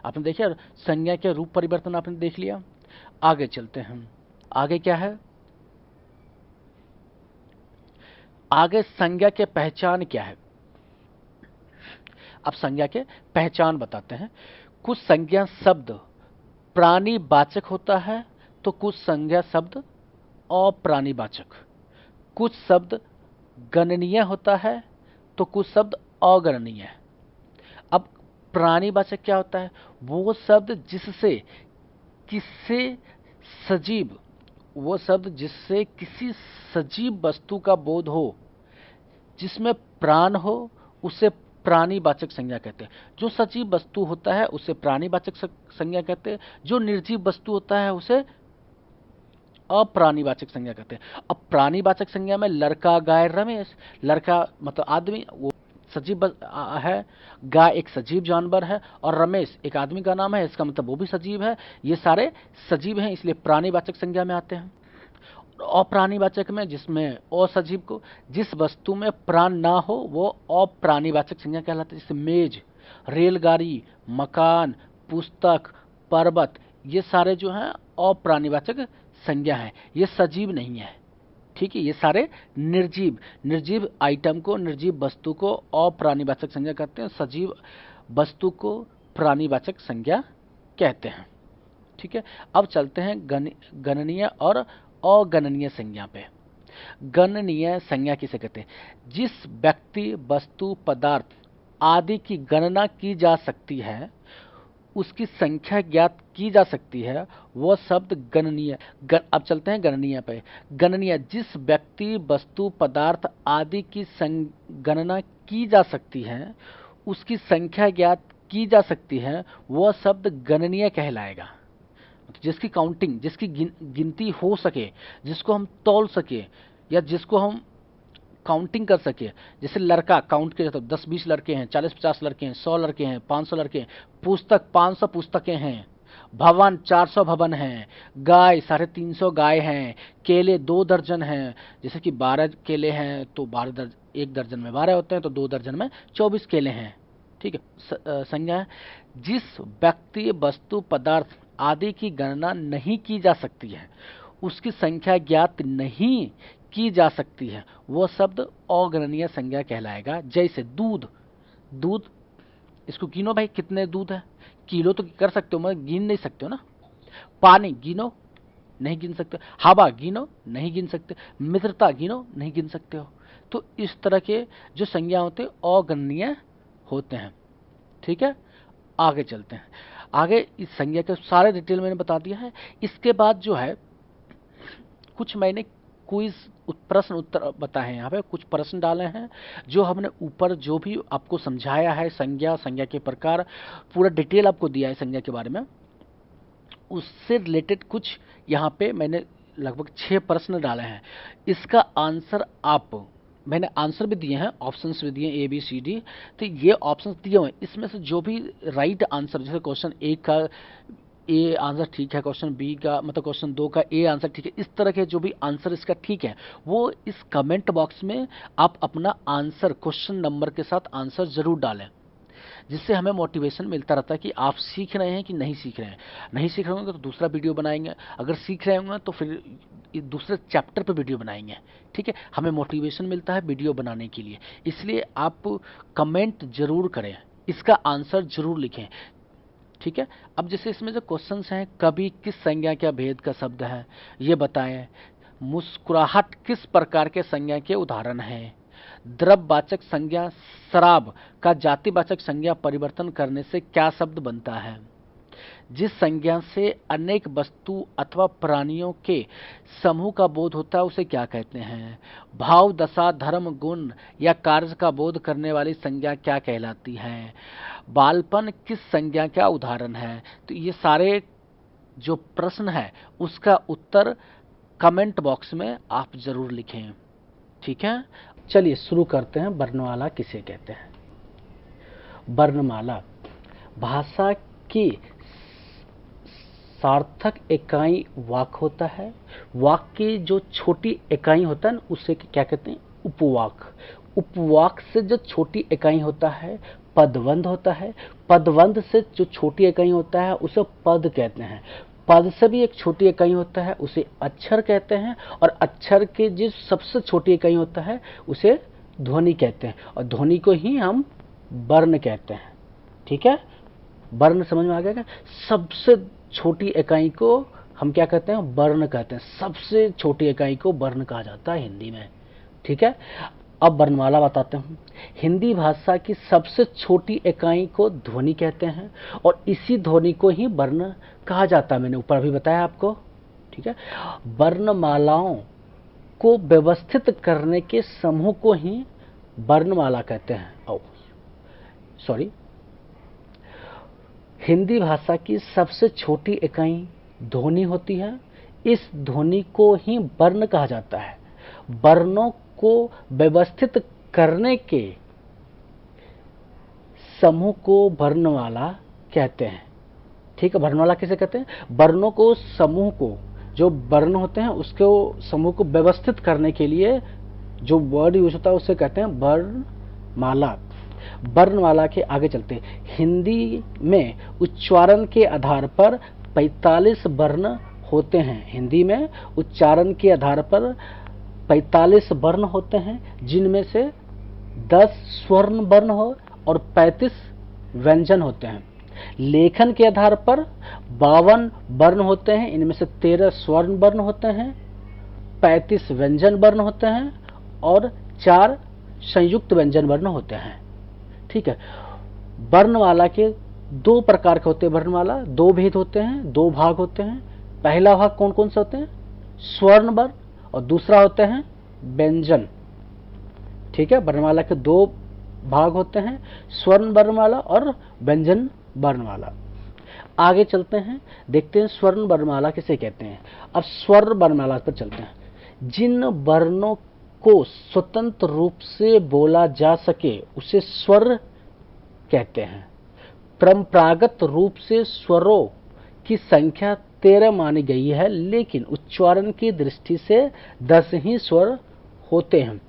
आपने देखा संज्ञा के रूप परिवर्तन आपने देख लिया। आगे चलते हैं, आगे क्या है, आगे संज्ञा के पहचान क्या है। अब संज्ञा के पहचान बताते हैं। कुछ संज्ञा शब्द प्राणीवाचक होता है तो कुछ संज्ञा शब्द अप्राणीवाचक। कुछ शब्द गणनीय होता है तो कुछ शब्द अगणनीय। अब प्राणीवाचक क्या होता है, वो शब्द जिससे किसी सजीव, वो शब्द जिससे किसी सजीव वस्तु का बोध हो, जिसमें प्राण हो, उसे प्राणीवाचक संज्ञा कहते हैं। जो सजीव वस्तु होता है उसे प्राणीवाचक संज्ञा कहते हैं, जो निर्जीव वस्तु होता है उसे अप्राणीवाचक संज्ञा कहते हैं। अब प्राणीवाचक संज्ञा में लड़का, गाय, रमेश, लड़का मतलब आदमी, वो सजीव है, गाय एक सजीव जानवर है, और रमेश एक आदमी का नाम है, इसका मतलब वो भी सजीव है। ये सारे सजीव हैं, इसलिए प्राणीवाचक संज्ञा में आते हैं। अप्राणीवाचक में, जिसमें असजीव को, जिस वस्तु में प्राण ना हो, वो अप्राणीवाचक संज्ञा कहलाती है। जैसे मेज, रेलगाड़ी, मकान, पुस्तक, पर्वत, ये सारे जो हैं अप्राणीवाचक संज्ञा है, ये सजीव नहीं है। ठीक है, ये सारे निर्जीव, निर्जीव आइटम को, निर्जीव वस्तु को अप्राणीवाचक संज्ञा कहते हैं, सजीव वस्तु को प्राणीवाचक संज्ञा कहते हैं। ठीक है, अब चलते हैं गणनीय और अगणनीय संज्ञा पे। गणनीय संज्ञा किसे कहते हैं, जिस व्यक्ति, वस्तु, पदार्थ आदि की गणना की जा सकती है, उसकी संख्या ज्ञात की जा सकती है, वह शब्द गणनीय। अब चलते हैं गणनीय पे। गणनीय, जिस व्यक्ति, वस्तु, पदार्थ आदि की गणना की जा सकती है, उसकी संख्या ज्ञात की जा सकती है, वह शब्द गणनीय कहलाएगा। जिसकी काउंटिंग, जिसकी गिनती हो सके, जिसको हम तौल सके, या जिसको हम काउंटिंग कर सके। जैसे लड़का काउंट किया जाता है, 10-20 लड़के हैं, 40-50 लड़के हैं, 100 लड़के हैं, 500 लड़के हैं। पुस्तक 500 पुस्तकें हैं। भवन 400 भवन हैं। गाय 350 गाय हैं। केले 2 दर्जन हैं। जैसे कि 12 केले हैं तो 1 दर्जन में 12 होते हैं, तो 2 दर्जन में 24 केले हैं। ठीक है, संज्ञा है, जिस व्यक्ति, वस्तु, पदार्थ आदि की गणना नहीं की जा सकती है, उसकी संख्या ज्ञात नहीं की जा सकती है, वह शब्द अगणनीय संज्ञा कहलाएगा। जैसे दूध, दूध इसको गिनो भाई, कितने दूध है, किलो तो कर सकते हो, मगर गिन नहीं सकते हो ना। पानी गिनो, नहीं गिन सकते। हवा गिनो, नहीं गिन सकते। मित्रता गिनो, नहीं गिन सकते हो। तो इस तरह के जो संज्ञा होते हैं अगणनीय होते हैं। ठीक है, आगे चलते हैं। आगे इस संज्ञा के सारे डिटेल मैंने बता दिया है। इसके बाद जो है कुछ मैंने क्विज प्रश्न उत्तर बताए हैं, यहाँ पे कुछ प्रश्न डाले हैं जो हमने ऊपर जो भी आपको समझाया है, संज्ञा, संज्ञा के प्रकार, पूरा डिटेल आपको दिया है संज्ञा के बारे में, उससे रिलेटेड कुछ यहाँ पे मैंने लगभग 6 प्रश्न डाले हैं। इसका आंसर मैंने आंसर भी दिए हैं, ऑप्शंस भी दिए A B C D। तो ये ऑप्शंस दिए हुए हैं, इसमें से जो भी राइट आंसर, जैसे क्वेश्चन 1 का ए आंसर ठीक है, क्वेश्चन बी का मतलब क्वेश्चन 2 का ए आंसर ठीक है, इस तरह के जो भी आंसर इसका ठीक है, वो इस कमेंट बॉक्स में आप अपना आंसर क्वेश्चन नंबर के साथ आंसर जरूर डालें, जिससे हमें मोटिवेशन मिलता रहता है कि आप सीख रहे हैं कि नहीं सीख रहे हैं। नहीं सीख रहे होंगे तो दूसरा वीडियो बनाएंगे, अगर सीख रहे होंगे तो फिर दूसरे चैप्टर पे वीडियो बनाएंगे। ठीक है, हमें मोटिवेशन मिलता है वीडियो बनाने के लिए, इसलिए आप कमेंट जरूर करें, इसका आंसर जरूर लिखें। ठीक है, अब जैसे इसमें जो क्वेश्चंस हैं, कभी किस संज्ञा का भेद का शब्द है, ये बताएं। मुस्कुराहट किस प्रकार के संज्ञा के उदाहरण हैं। द्रव्यवाचक संज्ञा शराब का जातिवाचक संज्ञा परिवर्तन करने से क्या शब्द बनता है। जिस संज्ञा से अनेक वस्तु अथवा प्राणियों के समूह का बोध होता है उसे क्या कहते हैं। भाव, दशा, धर्म, गुण या कार्य का बोध करने वाली संज्ञा क्या कहलाती है। बालपन किस संज्ञा का उदाहरण है। तो ये सारे जो प्रश्न है उसका उत्तर कमेंट बॉक्स में आप जरूर लिखें। ठीक है, चलिए शुरू करते हैं। वर्णमाला किसे कहते हैं। वर्णमाला भाषा की सार्थक इकाई वाक होता है। वाक की जो छोटी इकाई होता है ना, उसे क्या कहते हैं, उपवाक। उपवाक से जो छोटी इकाई होता है पदवंध होता है, पदवंध से जो छोटी इकाई होता है उसे पद कहते हैं, पद से भी एक छोटी इकाई होता है उसे अक्षर कहते हैं, और अक्षर के जिस सबसे छोटी इकाई होता है उसे ध्वनि कहते हैं, और ध्वनि को ही हम वर्ण कहते हैं। ठीक है, वर्ण समझ में आ गया क्या? सबसे छोटी इकाई को हम क्या कहते हैं? वर्ण कहते हैं। सबसे छोटी इकाई को वर्ण कहा जाता है हिंदी में। ठीक है, अब वर्णमाला बताते हूँ। हिंदी भाषा की सबसे छोटी इकाई को ध्वनि कहते हैं, और इसी ध्वनि को ही वर्ण कहा जाता है। मैंने ऊपर भी बताया आपको। ठीक है, वर्णमालाओं को व्यवस्थित करने के समूह को ही वर्णमाला कहते हैं। सॉरी, हिंदी भाषा की सबसे छोटी इकाई ध्वनि होती है। इस ध्वनि को ही वर्ण कहा जाता है। वर्णों को व्यवस्थित करने के समूह को वर्णमाला कहते हैं। ठीक है, वर्णमाला किसे कहते हैं? वर्णों को, समूह को, जो वर्ण होते हैं उसको समूह को व्यवस्थित करने के लिए जो वर्ड यूज होता है उसे कहते हैं वर्णमाला। वर्णमाला के आगे चलते हैं। हिंदी में उच्चारण के आधार पर 45 वर्ण होते हैं। हिंदी में उच्चारण के आधार पर 45 वर्ण होते हैं, जिनमें से 10 स्वर्ण वर्ण हो और 35 व्यंजन होते हैं। लेखन के आधार पर 52 वर्ण होते हैं, इनमें से 13 स्वर्ण वर्ण होते हैं, 35 व्यंजन वर्ण होते हैं और 4 संयुक्त व्यंजन वर्ण होते हैं। ठीक है, वर्णमाला के 2 प्रकार के होते हैं। वर्णमाला 2 भेद होते हैं, 2 भाग होते हैं। पहला भाग कौन कौन से होते हैं? स्वर्ण वर्ण, और दूसरा होते हैं व्यंजन। ठीक है, वर्णमाला के 2 भाग होते हैं, स्वर्ण वर्णमाला और व्यंजन वर्णमाला। आगे चलते हैं, देखते हैं स्वर्ण वर्णमाला किसे कहते हैं। अब स्वर्ण वर्णमाला पर चलते हैं। जिन वर्णों को स्वतंत्र रूप से बोला जा सके उसे स्वर कहते हैं। परंपरागत रूप से स्वरों की संख्या 13 मानी गई है, लेकिन उच्चारण की दृष्टि से 10 ही स्वर होते हैं।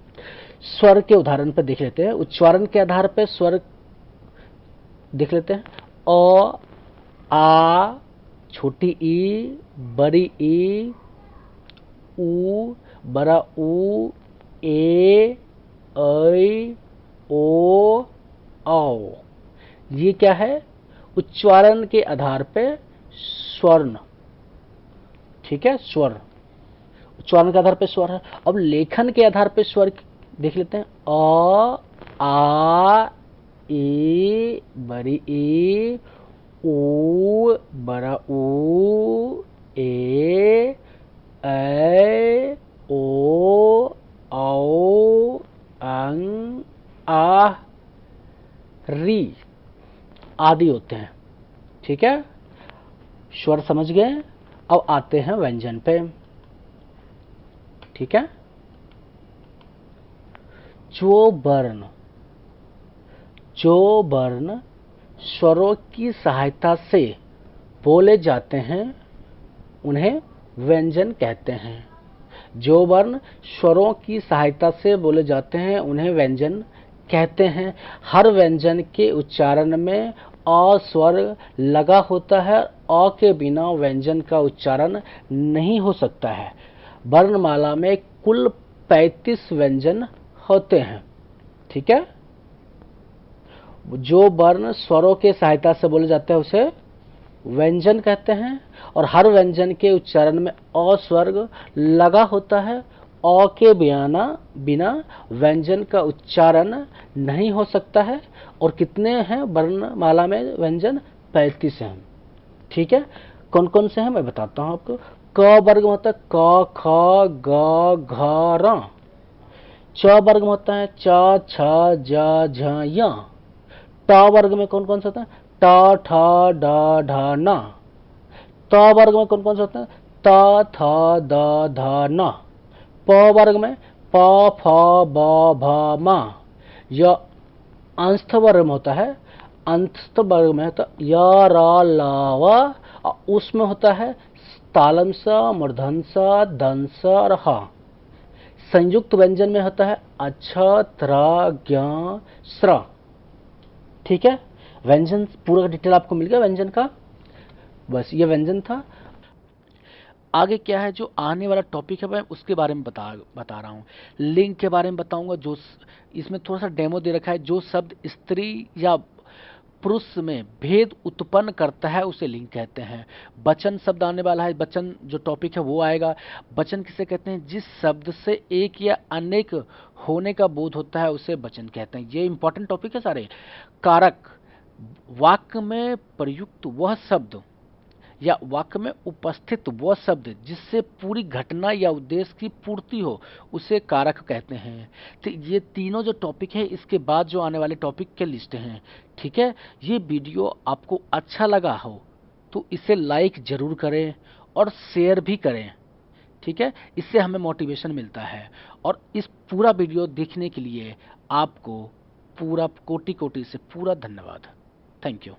स्वर के उदाहरण पर देख लेते हैं। उच्चारण के आधार पर स्वर देख लेते हैं। अ, आ, छोटी ई, बड़ी ई, ऊ, बड़ा ऊ, ए, ऐ, ओ, औ। ये क्या है? उच्चारण के आधार पे स्वर्ण। ठीक है, स्वर उच्चारण के आधार पे स्वर है। अब लेखन के आधार पे स्वर देख लेते हैं। अ, आ, ए, बड़ी ए, ऊ, बड़ा ऊ, ए, ऐ, ओ, औ, अं, आ, री आदि होते हैं। ठीक है, स्वर समझ गए। अब आते हैं व्यंजन पे। ठीक है, जो वर्ण स्वरों की सहायता से बोले जाते हैं उन्हें व्यंजन कहते हैं। जो वर्ण स्वरों की सहायता से बोले जाते हैं उन्हें व्यंजन कहते हैं। हर व्यंजन के उच्चारण में अ स्वर लगा होता है। अ के बिना व्यंजन का उच्चारण नहीं हो सकता है। वर्णमाला में कुल 35 व्यंजन होते हैं। ठीक है, जो वर्ण स्वरों के सहायता से बोले जाते हैं उसे व्यंजन कहते हैं, और हर व्यंजन के उच्चारण में अ स्वर लगा होता है। अ के बिना व्यंजन का उच्चारण नहीं हो सकता है। और कितने हैं वर्णमाला में व्यंजन? 35 हैं। ठीक है, कौन कौन से हैं मैं बताता हूं आपको। क वर्ग में होता है क, ख, ग, घ, र। च वर्ग में होता है च, छ, ज, झ, य। ट वर्ग में कौन कौन से होता है? ट, ठ, ड, ढ, न। त वर्ग में कौन कौन से होते हैं? त, थ, द, ध, न। प वर्ग में प, फ, ब, भ, म। य अंश वर्ग में होता है। अंश वर्ग में होता है य, र, ल, व। उसमें होता है तालम स, मूर्धन स, दंस और ह। संयुक्त व्यंजन में होता है अछ, त्र, ज्ञ, स्र। ठीक है, व्यंजन पूरा डिटेल आपको मिल गया व्यंजन का। बस ये व्यंजन था। आगे क्या है, जो आने वाला टॉपिक है मैं उसके बारे में बता रहा हूँ। लिंग के बारे में बताऊंगा। जो इसमें थोड़ा सा डेमो दे रखा है, जो शब्द स्त्री या पुरुष में भेद उत्पन्न करता है उसे लिंग कहते हैं। वचन शब्द आने वाला है, वचन जो टॉपिक है वो आएगा। वचन किसे कहते हैं, जिस शब्द से एक या अनेक होने का बोध होता है उसे वचन कहते हैं। ये इंपॉर्टेंट टॉपिक है सारे। कारक, वाक्य में प्रयुक्त वह शब्द या वाक्य में उपस्थित वह शब्द जिससे पूरी घटना या उद्देश्य की पूर्ति हो उसे कारक कहते हैं। तो ये तीनों जो टॉपिक है, इसके बाद जो आने वाले टॉपिक के लिस्ट हैं। ठीक है, ये वीडियो आपको अच्छा लगा हो तो इसे लाइक जरूर करें और शेयर भी करें। ठीक है, इससे हमें मोटिवेशन मिलता है। और इस पूरा वीडियो देखने के लिए आपको पूरा कोटि कोटि से पूरा धन्यवाद। Thank you.